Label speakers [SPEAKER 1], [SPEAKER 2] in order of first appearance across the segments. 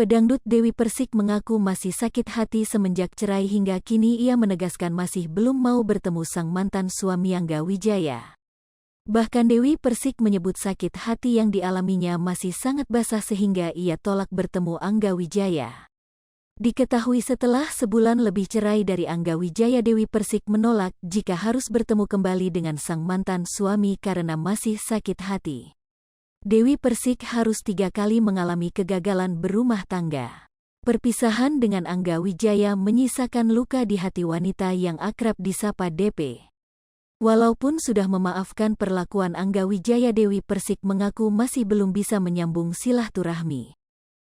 [SPEAKER 1] Pedangdut Dewi Persik mengaku masih sakit hati semenjak cerai hingga kini ia menegaskan masih belum mau bertemu sang mantan suami Angga Wijaya. Bahkan Dewi Persik menyebut sakit hati yang dialaminya masih sangat basah sehingga ia tolak bertemu Angga Wijaya. Diketahui setelah sebulan lebih cerai dari Angga Wijaya, Dewi Persik menolak jika harus bertemu kembali dengan sang mantan suami karena masih sakit hati. Dewi Persik harus 3 kali mengalami kegagalan berumah tangga. Perpisahan dengan Angga Wijaya menyisakan luka di hati wanita yang akrab disapa DP. Walaupun sudah memaafkan perlakuan Angga Wijaya, Dewi Persik mengaku masih belum bisa menyambung silaturahmi.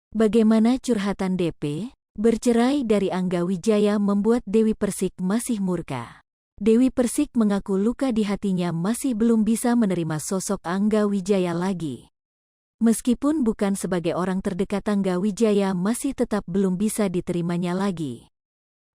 [SPEAKER 1] Bagaimana curhatan DP? Bercerai dari Angga Wijaya membuat Dewi Persik masih murka. Dewi Persik mengaku luka di hatinya masih belum bisa menerima sosok Angga Wijaya lagi. Meskipun bukan sebagai orang terdekat Angga Wijaya, masih tetap belum bisa diterimanya lagi.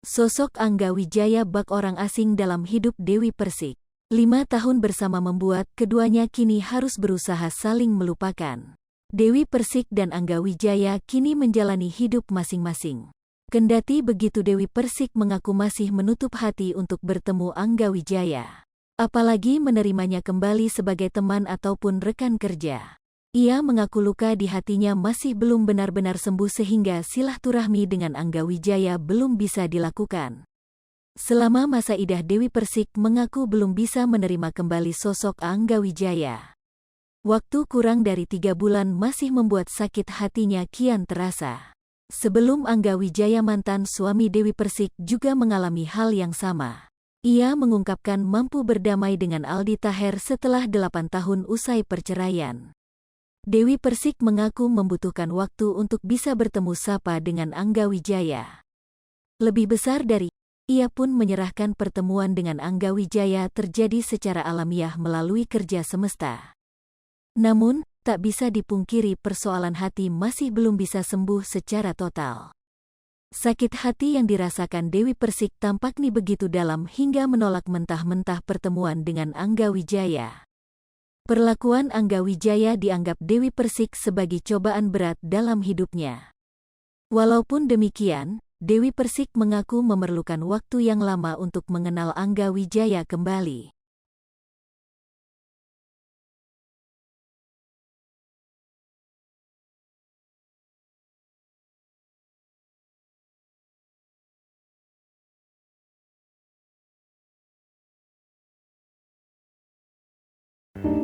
[SPEAKER 1] Sosok Angga Wijaya bak orang asing dalam hidup Dewi Persik. 5 tahun bersama membuat keduanya kini harus berusaha saling melupakan. Dewi Persik dan Angga Wijaya kini menjalani hidup masing-masing. Kendati begitu, Dewi Persik mengaku masih menutup hati untuk bertemu Angga Wijaya. Apalagi menerimanya kembali sebagai teman ataupun rekan kerja. Ia mengaku luka di hatinya masih belum benar-benar sembuh sehingga silaturahmi dengan Angga Wijaya belum bisa dilakukan. Selama masa idah, Dewi Persik mengaku belum bisa menerima kembali sosok Angga Wijaya. Waktu kurang dari 3 bulan masih membuat sakit hatinya kian terasa. Sebelum Angga Wijaya, mantan suami Dewi Persik juga mengalami hal yang sama. Ia mengungkapkan mampu berdamai dengan Aldi Taher setelah 8 tahun usai perceraian. Dewi Persik mengaku membutuhkan waktu untuk bisa bertemu sapa dengan Angga Wijaya. Lebih besar dari ia pun menyerahkan pertemuan dengan Angga Wijaya terjadi secara alamiah melalui kerja semesta. Namun, tak bisa dipungkiri persoalan hati masih belum bisa sembuh secara total. Sakit hati yang dirasakan Dewi Persik tampak begitu dalam hingga menolak mentah-mentah pertemuan dengan Angga Wijaya. Perlakuan Angga Wijaya dianggap Dewi Persik sebagai cobaan berat dalam hidupnya. Walaupun demikian, Dewi Persik mengaku memerlukan waktu yang lama untuk mengenal Angga Wijaya kembali.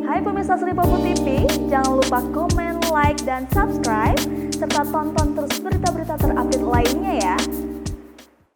[SPEAKER 2] Hai pemirsa Sri Popo TV, jangan lupa komen, like, dan subscribe, serta tonton terus berita-berita terupdate lainnya